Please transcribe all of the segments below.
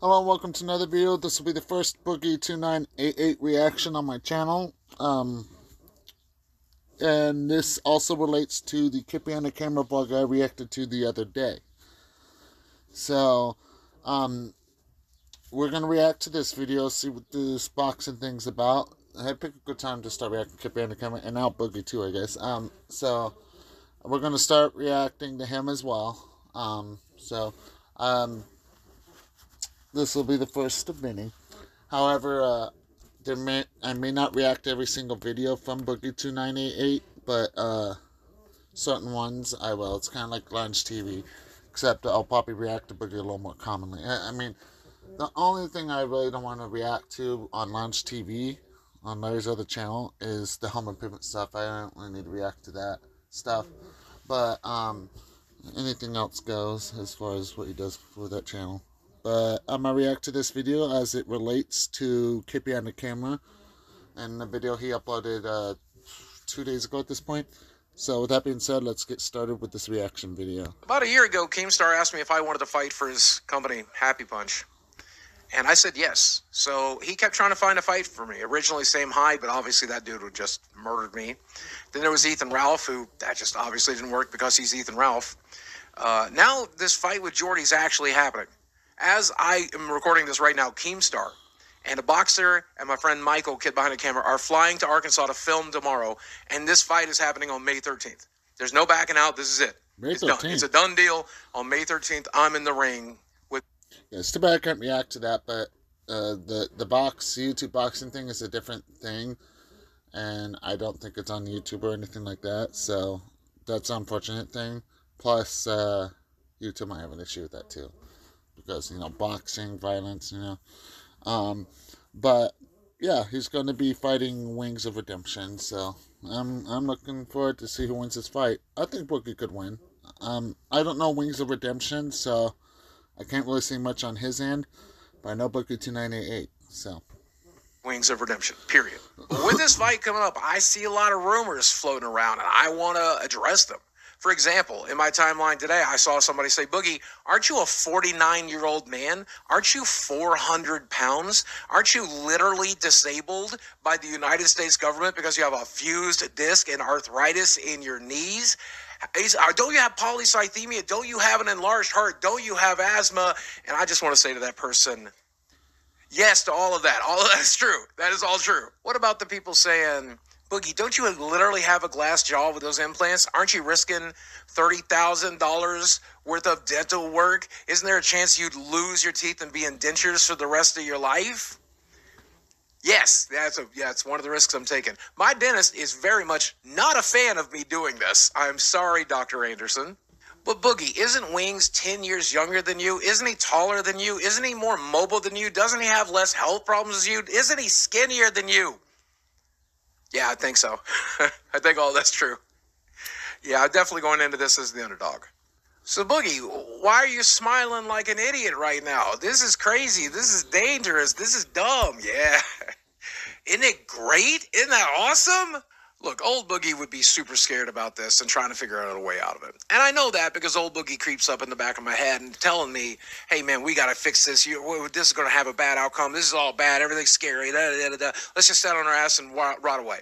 Hello and welcome to another video. This will be the first Boogie2988 reaction on my channel. And this also relates to the Kippy on the Camera vlog I reacted to the other day. So, we're going to react to this video, see what this box and thing's about. I picked a good time to start reacting to Kippy on the Camera, and now Boogie too, I guess. So, we're going to start reacting to him as well. This will be the first of many. However, I may not react to every single video from Boogie2988, but certain ones I will. It's kind of like Lunch TV, except I'll probably react to Boogie a little more commonly. I mean, the only thing I really don't want to react to on Lunch TV, on Larry's other channel, is the home improvement stuff. I don't really need to react to that stuff. But anything else goes as far as what he does for that channel. But I'm going to react to this video as it relates to Kippy on the Camera and the video he uploaded 2 days ago at this point. So with that being said, let's get started with this reaction video. About a year ago, Keemstar asked me if I wanted to fight for his company, Happy Punch. And I said yes. So he kept trying to find a fight for me. Originally same height, but obviously that dude would just murdered me. Then there was Ethan Ralph, who that just obviously didn't work because he's Ethan Ralph. Now this fight with Jordy's actually happening. As I am recording this right now, Keemstar and a boxer and my friend Michael, kid behind the camera, are flying to Arkansas to film tomorrow. And this fight is happening on May 13th. There's no backing out. This is it. May 13th. It's done. It's a done deal. On May 13th, I'm in the ring with... Yeah, it's too bad I can't react to that, but the YouTube boxing thing is a different thing. And I don't think it's on YouTube or anything like that. So that's an unfortunate thing. Plus, YouTube might have an issue with that too. Because, you know, boxing, violence, you know. But, yeah, he's going to be fighting Wings of Redemption. So, I'm looking forward to see who wins this fight. I think Boogie could win. I don't know Wings of Redemption, so I can't really see much on his end. But I know Boogie2988, so. Wings of Redemption, period. But with this fight coming up, I see a lot of rumors floating around, and I want to address them. For example, in my timeline today, I saw somebody say, Boogie, aren't you a 49-year-old man? Aren't you 400 pounds? Aren't you literally disabled by the United States government because you have a fused disc and arthritis in your knees? Don't you have polycythemia? Don't you have an enlarged heart? Don't you have asthma? And I just want to say to that person, yes to all of that. All of that is true. That is all true. What about the people saying, Boogie, don't you literally have a glass jaw with those implants? Aren't you risking $30,000 worth of dental work? Isn't there a chance you'd lose your teeth and be in dentures for the rest of your life? Yes, it's one of the risks I'm taking. My dentist is very much not a fan of me doing this. I'm sorry, Dr. Anderson. But Boogie, isn't Wings 10 years younger than you? Isn't he taller than you? Isn't he more mobile than you? Doesn't he have less health problems than you? Isn't he skinnier than you? Yeah, I think so. I think all that's true. Yeah, I'm definitely going into this as the underdog. So, Boogie, why are you smiling like an idiot right now? This is crazy. This is dangerous. This is dumb. Yeah. Isn't it great? Isn't that awesome? Look, old Boogie would be super scared about this and trying to figure out a way out of it. And I know that because old Boogie creeps up in the back of my head and telling me, hey, man, we got to fix this. This is going to have a bad outcome. This is all bad. Everything's scary. Let's just sit on our ass and rot away.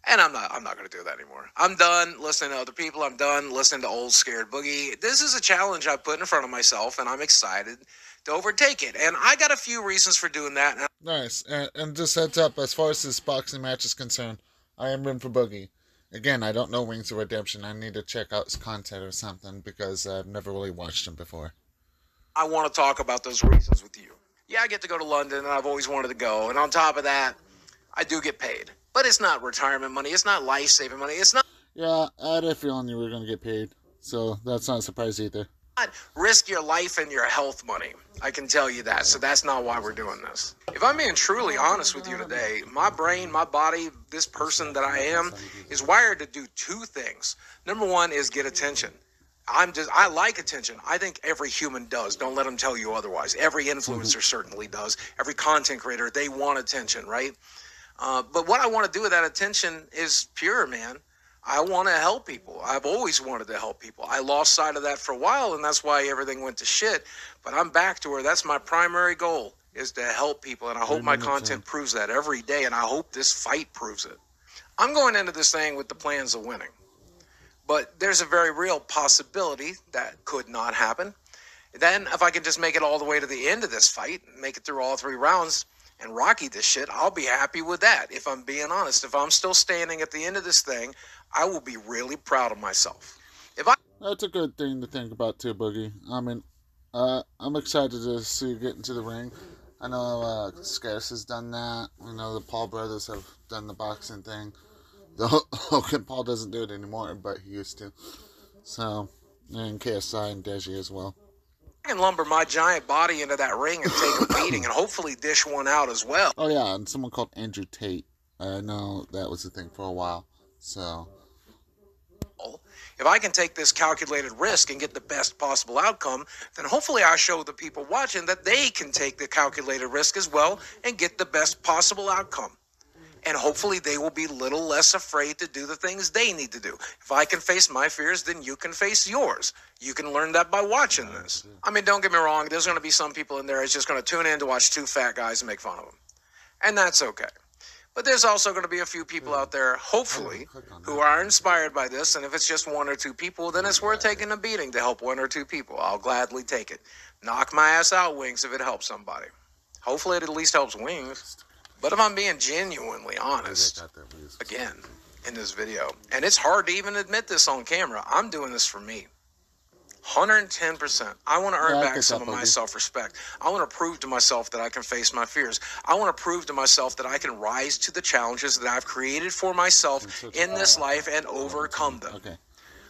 And I'm not going to do that anymore. I'm done listening to other people. I'm done listening to old scared Boogie. This is a challenge I put in front of myself, and I'm excited to overtake it. And I got a few reasons for doing that. Nice. And just heads up, as far as this boxing match is concerned, I am rooting for Boogie. Again, I don't know Wings of Redemption. I need to check out his content or something because I've never really watched him before. I want to talk about those reasons with you. Yeah, I get to go to London, and I've always wanted to go. And on top of that, I do get paid. But it's not retirement money. It's not life-saving money. It's not... Yeah, I had a feeling you were going to get paid. So that's not a surprise either. Risk your life and your health money. I can tell you that. So that's not why we're doing this. If I'm being truly honest with you today, my brain, my body, this person that I am is wired to do two things. Number one is get attention. I like attention. I think every human does. Don't let them tell you otherwise. Every influencer certainly does. Every content creator, they want attention, right? But what I want to do with that attention is pure, man. I want to help people. I've always wanted to help people. I lost sight of that for a while, and that's why everything went to shit. But I'm back to where that's my primary goal, is to help people. And I hope my content proves that every day, and I hope this fight proves it. I'm going into this thing with the plans of winning. But there's a very real possibility that could not happen. Then, if I can just make it all the way to the end of this fight, make it through all 3 rounds, and Rocky this shit, I'll be happy with that. If I'm being honest, if I'm still standing at the end of this thing, I will be really proud of myself. That's a good thing to think about too, Boogie. I mean, I'm excited to see you get into the ring. I know Scarce has done that. I know the Paul brothers have done the boxing thing. Though Logan Paul doesn't do it anymore, but he used to. So, and KSI and Deji as well. I can lumber my giant body into that ring and take a beating and hopefully dish one out as well. Oh yeah, and someone called Andrew Tate. I know that was a thing for a while. So, if I can take this calculated risk and get the best possible outcome, then hopefully I show the people watching that they can take the calculated risk as well and get the best possible outcome. And hopefully they will be a little less afraid to do the things they need to do. If I can face my fears, then you can face yours. You can learn that by watching this. I mean, don't get me wrong. There's going to be some people in there that's just going to tune in to watch 2 fat guys and make fun of them. And that's okay. But there's also going to be a few people out there, hopefully, who are inspired by this. And if it's just 1 or 2 people, then it's worth taking a beating to help 1 or 2 people. I'll gladly take it. Knock my ass out, Wings, if it helps somebody. Hopefully it at least helps Wings. But if I'm being genuinely honest, again, in this video, and it's hard to even admit this on camera, I'm doing this for me. 110%. I want to earn back some of my self-respect. I want to prove to myself that I can face my fears. I want to prove to myself that I can rise to the challenges that I've created for myself in this life and overcome them.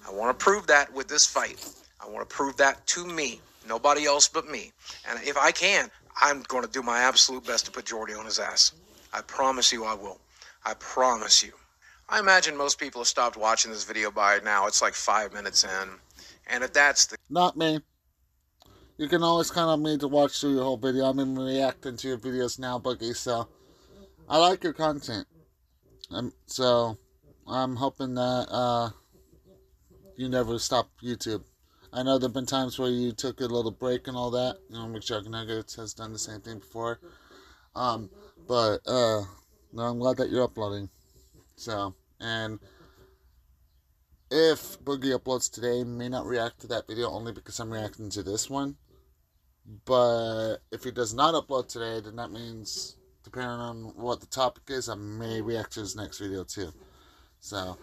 I want to prove that with this fight. I want to prove that to me, nobody else but me. And if I can, I'm going to do my absolute best to put Jordy on his ass. I promise you I will. I promise you. I imagine most people have stopped watching this video by now. It's like 5 minutes in. And if that's the... Not me. You can always count on me to watch through your whole video. I'm even reacting to your videos now, Boogie, so... I like your content. So, I'm hoping that you never stop YouTube. I know there have been times where you took a little break and all that. You know, McJugnuggets has done the same thing before. But no, I'm glad that you're uploading. So, and if Boogie uploads today, may not react to that video only because I'm reacting to this one. But if he does not upload today, then that means, depending on what the topic is, I may react to his next video too. So,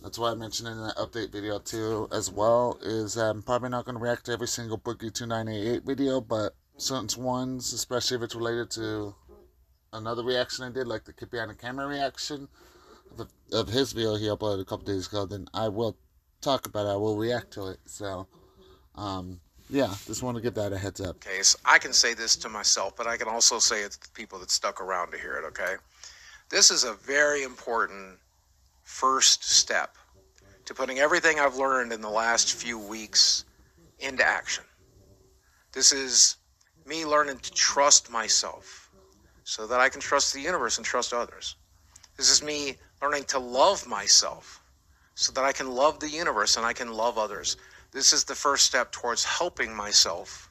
that's why I mentioned in that update video too, as well, is I'm probably not going to react to every single Boogie2988 video, but certain ones, especially if it's related to another reaction I did, like the Kid Behind the Camera reaction of his video he uploaded a couple days ago, then I will talk about it, I will react to it. So, yeah, just want to give that a heads up. Okay, so I can say this to myself, but I can also say it to the people that stuck around to hear it, okay? This is a very important first step to putting everything I've learned in the last few weeks into action. This is me learning to trust myself so that I can trust the universe and trust others. This is me learning to love myself so that I can love the universe and I can love others. This is the first step towards helping myself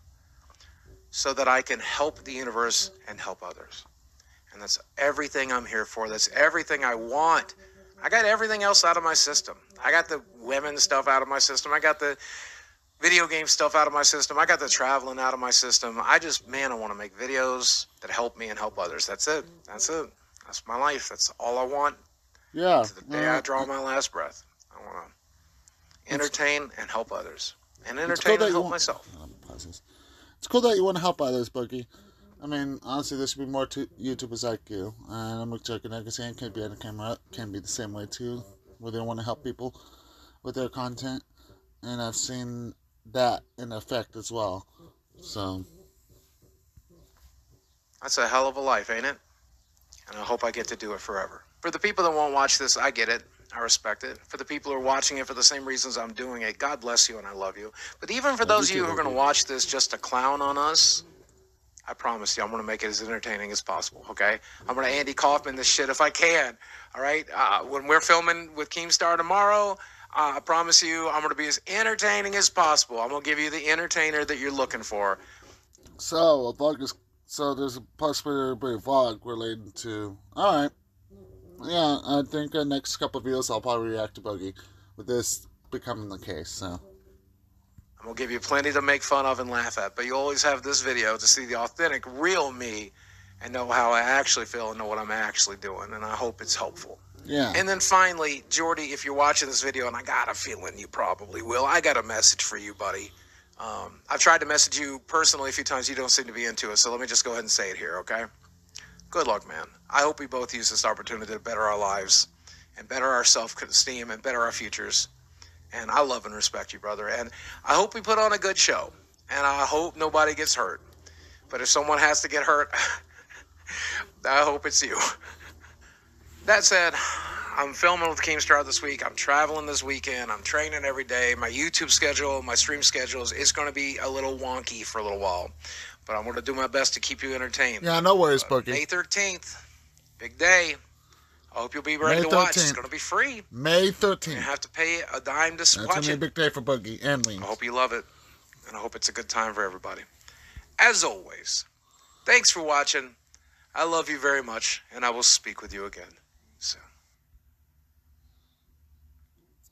so that I can help the universe and help others. And that's everything I'm here for. That's everything I want. I got everything else out of my system. I got the women stuff out of my system. I got the video game stuff out of my system. I got the traveling out of my system. I want to make videos that help me and help others. That's it. That's it. That's my life. That's all I want. Yeah. To the day I draw my last breath. I want to entertain and help others. And entertain and help myself. It's cool that you want to help others, Boogie. I mean, honestly, there should be more YouTubers like you. And I'm McJugnuggets and Kid Behind the Camera can be the same way too, where they want to help people with their content. And I've seen that in effect as well. So that's a hell of a life, ain't it? And I hope I get to do it forever. For the people that won't watch this, I get it. I respect it. For the people who are watching it for the same reasons I'm doing it, God bless you and I love you. But even for those of you who are going to watch this just to clown on us, I promise you, I'm going to make it as entertaining as possible, okay? I'm going to Andy Kaufman this shit if I can, all right? When we're filming with Keemstar tomorrow, I promise you, I'm going to be as entertaining as possible. I'm going to give you the entertainer that you're looking for. So, there's a possibility to be a vlog related to... Alright. Yeah, I think the next couple of videos I'll probably react to Boogie, with this becoming the case, so... I'm going to give you plenty to make fun of and laugh at, but you always have this video to see the authentic, real me and know how I actually feel and know what I'm actually doing, and I hope it's helpful. Yeah. And then finally, Jordy, if you're watching this video, and I got a feeling you probably will, I got a message for you, buddy. I've tried to message you personally a few times. You don't seem to be into it, so let me just go ahead and say it here, okay? Good luck, man. I hope we both use this opportunity to better our lives and better our self-esteem and better our futures. And I love and respect you, brother. And I hope we put on a good show. And I hope nobody gets hurt. But if someone has to get hurt, I hope it's you. That said, I'm filming with Keemstar this week. I'm traveling this weekend. I'm training every day. My YouTube schedule, my stream schedules is going to be a little wonky for a little while. But I'm going to do my best to keep you entertained. Yeah, no worries, Boogie. May 13th, big day. I hope you'll be ready to watch. It's going to be free. May 13th. You have to pay a dime to watch it. That's going to be a big day for Boogie and Wings. I hope you love it, and I hope it's a good time for everybody. As always, thanks for watching. I love you very much, and I will speak with you again soon.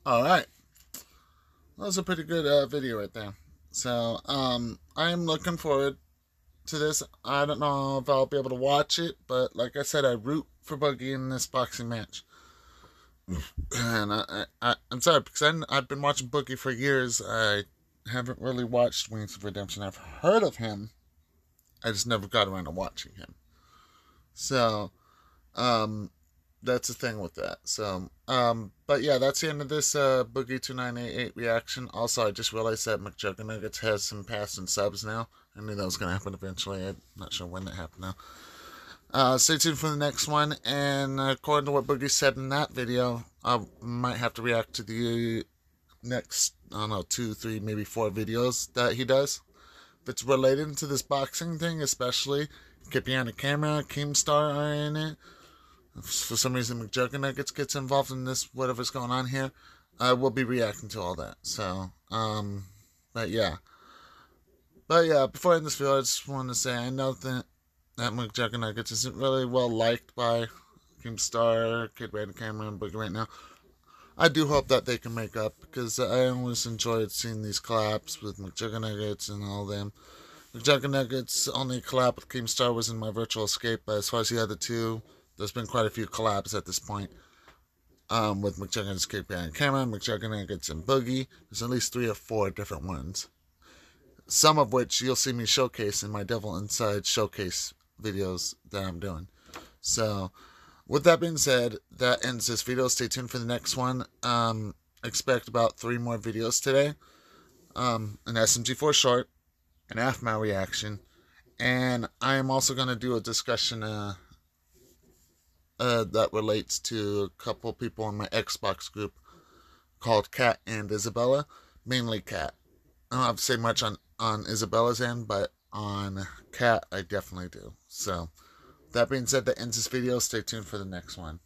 All right. That was a pretty good video right there. So, I'm looking forward to this. I don't know if I'll be able to watch it, but like I said, I root for Boogie in this boxing match. And I'm sorry, because I've been watching Boogie for years. I haven't really watched Wings of Redemption. I've heard of him. I just never got around to watching him. So, that's the thing with that. So, but yeah, that's the end of this Boogie2988 reaction. Also, I just realized that McJuggernuggets has some passing subs now. I knew that was going to happen eventually. I'm not sure when that happened now. Stay tuned for the next one, and according to what Boogie said in that video, I might have to react to the next, I don't know, 2, 3, maybe 4 videos that he does. If it's related to this boxing thing, especially, get behind the camera, Keemstar are in it. If for some reason McJuggernuggets gets involved in this, whatever's going on here, I will be reacting to all that. So, but yeah. But yeah, before I end this video, I just want to say, I know that McJuggernuggets isn't really well liked by Keemstar, Kid Behind the Camera, and Boogie right now. I do hope that they can make up, because I always enjoyed seeing these collabs with McJuggernuggets and all them. McJuggernuggets' only collab with Keemstar was in My Virtual Escape, but as far as the other two, there's been quite a few collabs at this point. With McJuggernuggets, Kid Behind the Camera, McJuggernuggets, and Boogie. There's at least 3 or 4 different ones. Some of which you'll see me showcase in my Devil Inside showcase videos that I'm doing. So, with that being said, that ends this video. Stay tuned for the next one. Expect about 3 more videos today. An SMG4 short, an AFMAO reaction, and I am also going to do a discussion that relates to a couple people in my Xbox group called Kat and Isabella. Mainly Kat. I don't have to say much on Isabella's end, but on Kat, I definitely do. So, that being said, that ends this video. Stay tuned for the next one.